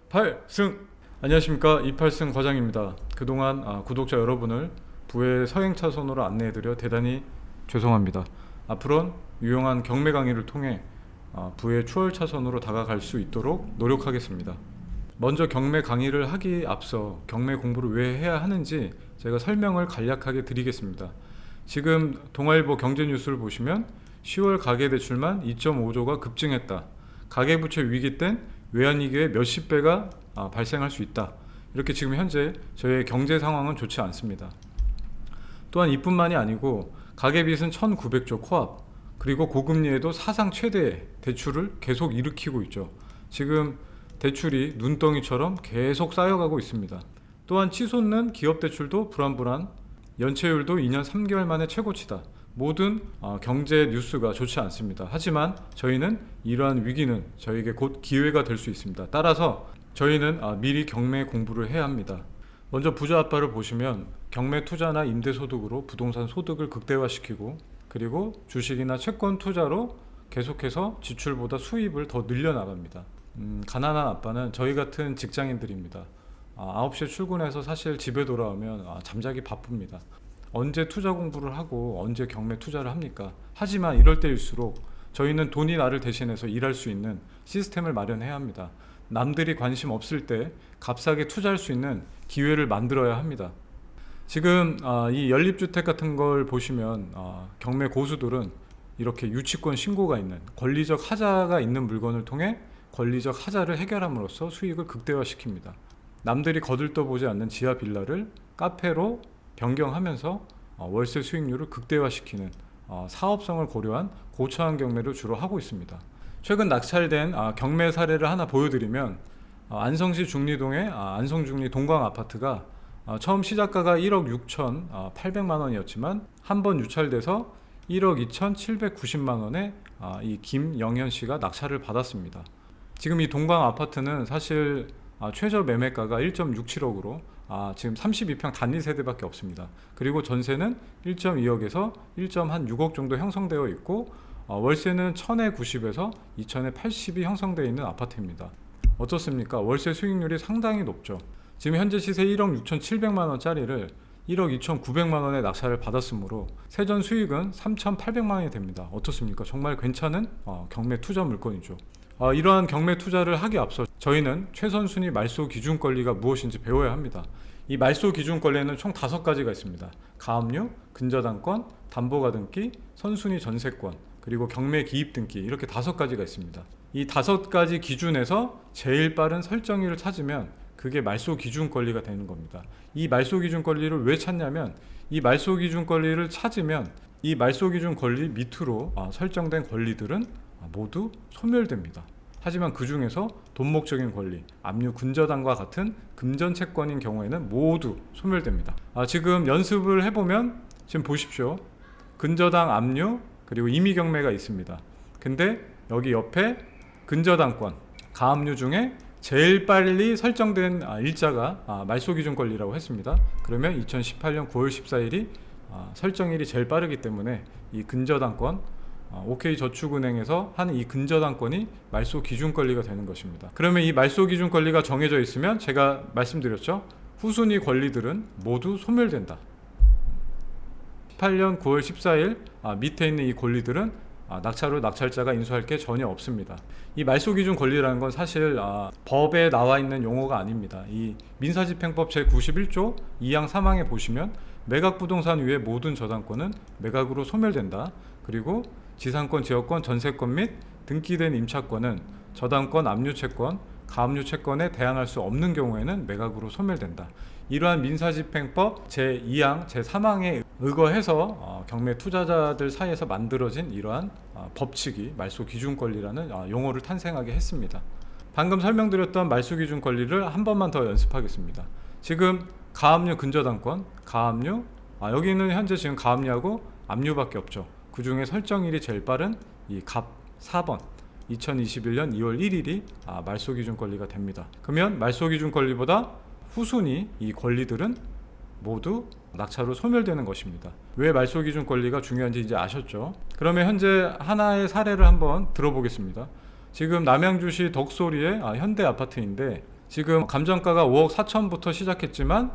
2,8승! 안녕하십니까, 2,8승 과장입니다. 그동안 구독자 여러분을 부의 서행 차선으로 안내해드려 대단히 죄송합니다. 앞으로는 유용한 경매 강의를 통해 부의 추월 차선으로 다가갈 수 있도록 노력하겠습니다. 먼저 경매 강의를 하기 앞서 경매 공부를 왜 해야 하는지 제가 설명을 간략하게 드리겠습니다. 지금 동아일보 경제뉴스를 보시면 10월 가계대출만 2.5조가 급증했다. 가계부채 위기 땐 외환위기의 몇십 배가 발생할 수 있다. 이렇게 지금 현재 저희의 경제 상황은 좋지 않습니다. 또한 이뿐만이 아니고 가계빚은 1,900조 코앞, 그리고 고금리에도 사상 최대의 대출을 계속 일으키고 있죠. 지금 대출이 눈덩이처럼 계속 쌓여가고 있습니다. 또한 치솟는 기업대출도 불안불안, 연체율도 2년 3개월 만에 최고치다. 모든 경제 뉴스가 좋지 않습니다. 하지만 저희는 이러한 위기는 저에게 곧 기회가 될 수 있습니다. 따라서 저희는 미리 경매 공부를 해야 합니다. 먼저 부자 아빠를 보시면 경매 투자나 임대소득으로 부동산 소득을 극대화시키고, 그리고 주식이나 채권 투자로 계속해서 지출보다 수입을 더 늘려나갑니다. 가난한 아빠는 저희 같은 직장인들입니다. 9시에 출근해서 사실 집에 돌아오면 잠자기 바쁩니다. 언제 투자 공부를 하고 언제 경매 투자를 합니까? 하지만 이럴 때일수록 저희는 돈이 나를 대신해서 일할 수 있는 시스템을 마련해야 합니다. 남들이 관심 없을 때 값싸게 투자할 수 있는 기회를 만들어야 합니다. 지금 이 연립주택 같은 걸 보시면 경매 고수들은 이렇게 유치권 신고가 있는, 권리적 하자가 있는 물건을 통해 권리적 하자를 해결함으로써 수익을 극대화시킵니다. 남들이 거들떠보지 않는 지하 빌라를 카페로 변경하면서 월세 수익률을 극대화시키는 사업성을 고려한 고차원 경매를 주로 하고 있습니다. 최근 낙찰된 경매 사례를 하나 보여드리면, 안성시 중리동의 안성중리 동광 아파트가 처음 시작가가 1억 6,800만 원이었지만 한 번 유찰돼서 1억 2,790만 원에 이 김영현 씨가 낙찰을 받았습니다. 지금 이 동광 아파트는 사실 최저 매매가가 1.67억으로 지금 32평 단위 세대밖에 없습니다. 그리고 전세는 1.2억에서 1.6억 정도 형성되어 있고, 월세는 1,000에 90에서 2,000에 80이 형성되어 있는 아파트입니다. 어떻습니까? 월세 수익률이 상당히 높죠. 지금 현재 시세 1억 6,700만 원짜리를 1억 2,900만 원에 낙찰을 받았으므로 세전 수익은 3,800만 원이 됩니다. 어떻습니까? 정말 괜찮은 경매 투자 물건이죠. 이러한 경매 투자를 하기 앞서 저희는 최선순위 말소 기준 권리가 무엇인지 배워야 합니다. 이 말소 기준 권리에는 총 5가지가 있습니다. 가압류, 근저당권, 담보가등기, 선순위 전세권, 그리고 경매 기입 등기, 이렇게 5가지가 있습니다. 이 5가지 기준에서 제일 빠른 설정일을 찾으면 그게 말소 기준 권리가 되는 겁니다. 이 말소 기준 권리를 왜 찾냐면, 이 말소 기준 권리를 찾으면 이 말소 기준 권리 밑으로 설정된 권리들은 모두 소멸됩니다. 하지만 그 중에서 돈목적인 권리, 압류 근저당과 같은 금전채권인 경우에는 모두 소멸됩니다. 지금 연습을 해보면 지금 보십시오. 근저당, 압류, 그리고 임의경매가 있습니다. 근데 여기 옆에 근저당권, 가압류 중에 제일 빨리 설정된 일자가 말소기준 권리라고 했습니다. 그러면 2018년 9월 14일이 설정일이 제일 빠르기 때문에 이 근저당권, OK저축은행에서 하는 이 근저당권이 말소 기준 권리가 되는 것입니다. 그러면 이 말소 기준 권리가 정해져 있으면 제가 말씀드렸죠. 후순위 권리들은 모두 소멸된다. 18년 9월 14일 밑에 있는 이 권리들은 낙찰 후 낙찰자가 인수할 게 전혀 없습니다. 이 말소 기준 권리라는 건 사실 법에 나와 있는 용어가 아닙니다. 이 민사집행법 제91조 2항 3항에 보시면 매각 부동산 위의 모든 저당권은 매각으로 소멸된다. 그리고 지상권, 지역권, 전세권 및 등기된 임차권은 저당권, 압류채권, 가압류채권에 대항할 수 없는 경우에는 매각으로 소멸된다. 이러한 민사집행법 제2항, 제3항에 의거해서 경매 투자자들 사이에서 만들어진 이러한 법칙이 말소기준권리라는 용어를 탄생하게 했습니다. 방금 설명드렸던 말소기준권리를 한 번만 더 연습하겠습니다. 지금 가압류 근저당권, 가압류, 여기는 현재 지금 가압류하고 압류밖에 없죠. 그 중에 설정일이 제일 빠른 이 갑 4번 2021년 2월 1일이 말소기준 권리가 됩니다. 그러면 말소기준 권리보다 후순위 이 권리들은 모두 낙찰 후 소멸되는 것입니다. 왜 말소기준 권리가 중요한지 이제 아셨죠? 그러면 현재 하나의 사례를 한번 들어보겠습니다. 지금 남양주시 덕소리의 현대 아파트인데, 지금 감정가가 5억 4천부터 시작했지만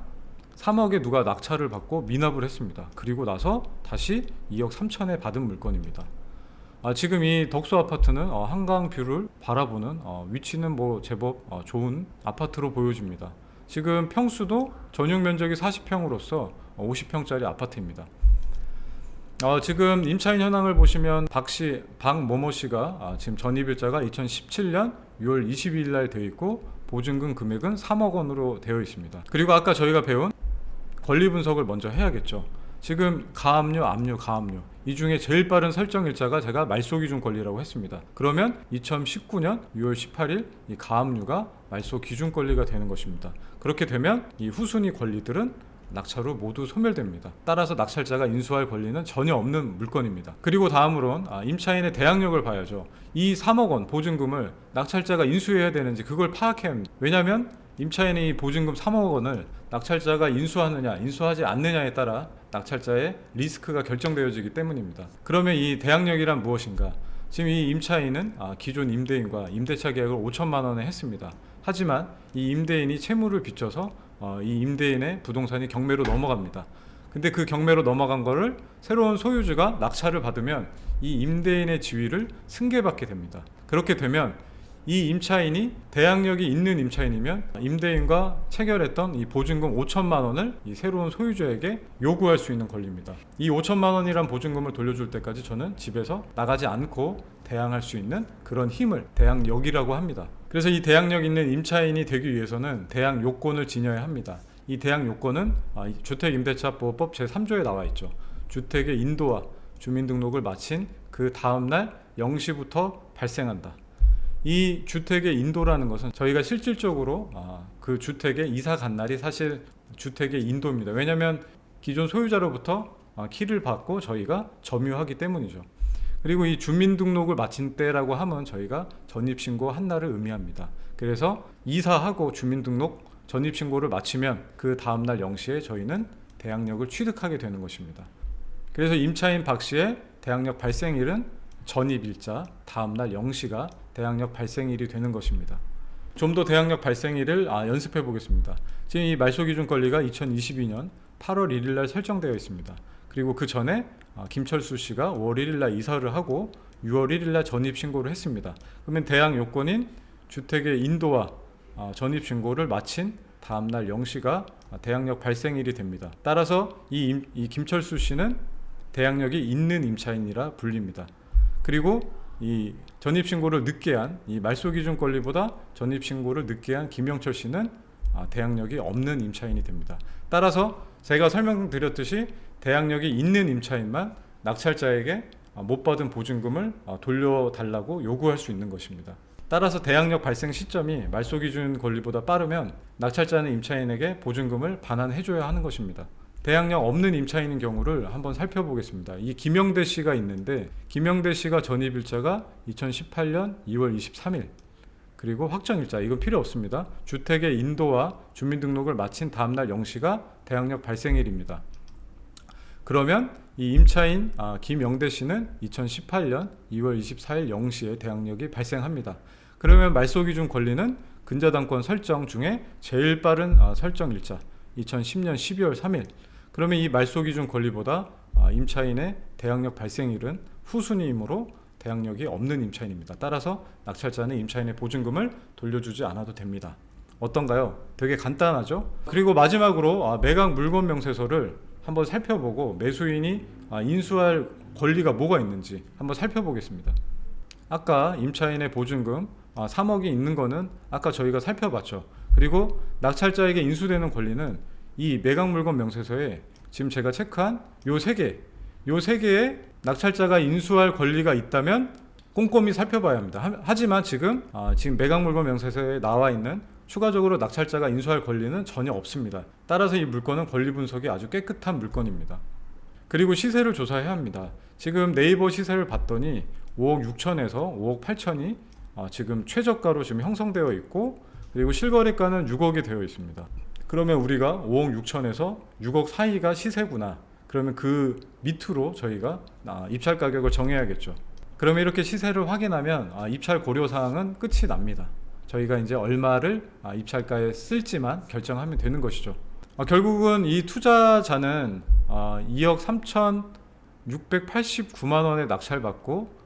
3억에 누가 낙찰을 받고 미납을 했습니다. 그리고 나서 다시 2억 3천에 받은 물건입니다. 지금 이 덕수 아파트는 한강뷰를 바라보는 위치는 뭐 제법 좋은 아파트로 보여집니다. 지금 평수도 전용 면적이 40평으로서 50평짜리 아파트입니다. 지금 임차인 현황을 보시면 박모모 씨가 지금 전입일자가 2017년 6월 22일 날 되어 있고 보증금 금액은 3억 원으로 되어 있습니다. 그리고 아까 저희가 배운 권리 분석을 먼저 해야겠죠. 지금 가압류, 압류, 가압류 이 중에 제일 빠른 설정 일자가 제가 말소 기준 권리라고 했습니다. 그러면 2019년 6월 18일 이 가압류가 말소 기준 권리가 되는 것입니다. 그렇게 되면 이 후순위 권리들은 낙찰로 모두 소멸됩니다. 따라서 낙찰자가 인수할 권리는 전혀 없는 물건입니다. 그리고 다음으론 임차인의 대항력을 봐야죠. 이 3억 원 보증금을 낙찰자가 인수해야 되는지 그걸 파악해야 합니다. 왜냐하면 임차인이 이 보증금 3억 원을 낙찰자가 인수하느냐 인수하지 않느냐에 따라 낙찰자의 리스크가 결정되어지기 때문입니다. 그러면 이 대항력이란 무엇인가? 지금 이 임차인은 기존 임대인과 임대차 계약을 5천만 원에 했습니다. 하지만 이 임대인이 채무를 빚져서 이 임대인의 부동산이 경매로 넘어갑니다. 근데 그 경매로 넘어간 거를 새로운 소유주가 낙찰을 받으면 이 임대인의 지위를 승계받게 됩니다. 그렇게 되면 이 임차인이 대항력이 있는 임차인이면 임대인과 체결했던 이 보증금 5천만 원을 이 새로운 소유주에게 요구할 수 있는 권리입니다. 이 5천만 원이란 보증금을 돌려줄 때까지 저는 집에서 나가지 않고 대항할 수 있는 그런 힘을 대항력이라고 합니다. 그래서 이 대항력 있는 임차인이 되기 위해서는 대항 요건을 지녀야 합니다. 이 대항 요건은 주택임대차보호법 제3조에 나와 있죠. 주택의 인도와 주민등록을 마친 그 다음날 0시부터 발생한다. 이 주택의 인도라는 것은 저희가 실질적으로 그 주택에 이사 간 날이 사실 주택의 인도입니다. 왜냐하면 기존 소유자로부터 키를 받고 저희가 점유하기 때문이죠. 그리고 이 주민등록을 마친 때라고 하면 저희가 전입신고 한 날을 의미합니다. 그래서 이사하고 주민등록 전입신고를 마치면 그 다음날 0시에 저희는 대항력을 취득하게 되는 것입니다. 그래서 임차인 박씨의 대항력 발생일은 전입일자 다음날 0시가 대항력 발생일이 되는 것입니다. 좀 더 대항력 발생일을 연습해 보겠습니다. 지금 이 말소기준 권리가 2022년 8월 1일 날 설정되어 있습니다. 그리고 그 전에 김철수 씨가 5월 1일 날 이사를 하고 6월 1일 날 전입신고를 했습니다. 그러면 대항 요건인 주택의 인도와 전입신고를 마친 다음날 0시가 대항력 발생일이 됩니다. 따라서 이 김철수 씨는 대항력이 있는 임차인이라 불립니다. 그리고 이 전입신고를 늦게 한 이 말소기준 권리보다 전입신고를 늦게 한 김영철 씨는 대항력이 없는 임차인이 됩니다. 따라서 제가 설명드렸듯이 대항력이 있는 임차인만 낙찰자에게 못 받은 보증금을 돌려달라고 요구할 수 있는 것입니다. 따라서 대항력 발생 시점이 말소기준 권리보다 빠르면 낙찰자는 임차인에게 보증금을 반환해줘야 하는 것입니다. 대항력 없는 임차인인 경우를 한번 살펴보겠습니다. 이 김영대 씨가 있는데 김영대 씨가 전입일자가 2018년 2월 23일 그리고 확정일자 이건 필요 없습니다. 주택의 인도와 주민등록을 마친 다음날 0시가 대항력 발생일입니다. 그러면 이 임차인 김영대 씨는 2018년 2월 24일 0시에 대항력이 발생합니다. 그러면 말소기준 권리는 근저당권 설정 중에 제일 빠른 설정일자 2010년 12월 3일 그러면 이 말소기준 권리보다 임차인의 대항력 발생일은 후순위이므로 대항력이 없는 임차인입니다. 따라서 낙찰자는 임차인의 보증금을 돌려주지 않아도 됩니다. 어떤가요? 되게 간단하죠? 그리고 마지막으로 매각 물건 명세서를 한번 살펴보고 매수인이 인수할 권리가 뭐가 있는지 한번 살펴보겠습니다. 아까 임차인의 보증금 3억이 있는 거는 아까 저희가 살펴봤죠. 그리고 낙찰자에게 인수되는 권리는 이 매각 물건 명세서에 지금 제가 체크한 요 세 개의 낙찰자가 인수할 권리가 있다면 꼼꼼히 살펴봐야 합니다. 하지만 지금 매각 물건 명세서에 나와 있는 추가적으로 낙찰자가 인수할 권리는 전혀 없습니다. 따라서 이 물건은 권리 분석이 아주 깨끗한 물건입니다. 그리고 시세를 조사해야 합니다. 지금 네이버 시세를 봤더니 5억 6천에서 5억 8천이 지금 최저가로 지금 형성되어 있고 그리고 실거래가는 6억이 되어 있습니다. 그러면 우리가 5억 6천에서 6억 사이가 시세구나. 그러면 그 밑으로 저희가 입찰 가격을 정해야겠죠. 그러면 이렇게 시세를 확인하면 입찰 고려사항은 끝이 납니다. 저희가 이제 얼마를 입찰가에 쓸지만 결정하면 되는 것이죠. 결국은 이 투자자는 2억 3,689만 원에 낙찰받고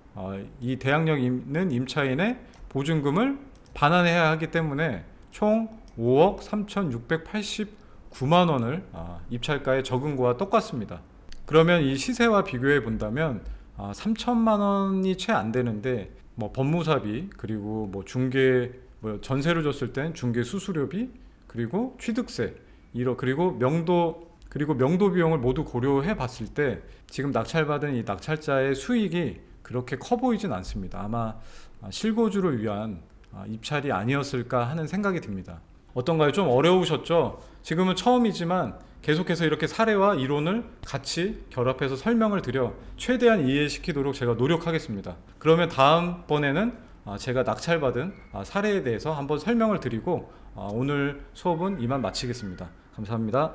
이 대항력 있는 임차인의 보증금을 반환해야 하기 때문에 총 5억 3,689만 원을 입찰가의 적은거와 똑같습니다. 그러면 이 시세와 비교해 본다면 3천만 원이 채 안 되는데 뭐 법무사비, 그리고 뭐 중개, 뭐 전세로 줬을 땐 중개 수수료비, 그리고 취득세, 그리고 명도 비용을 모두 고려해 봤을 때 지금 낙찰받은 이 낙찰자의 수익이 그렇게 커 보이진 않습니다. 아마 실거주를 위한 입찰이 아니었을까 하는 생각이 듭니다. 어떤가요? 좀 어려우셨죠? 지금은 처음이지만 계속해서 이렇게 사례와 이론을 같이 결합해서 설명을 드려 최대한 이해시키도록 제가 노력하겠습니다. 그러면 다음번에는 제가 낙찰받은 사례에 대해서 한번 설명을 드리고 오늘 수업은 이만 마치겠습니다. 감사합니다.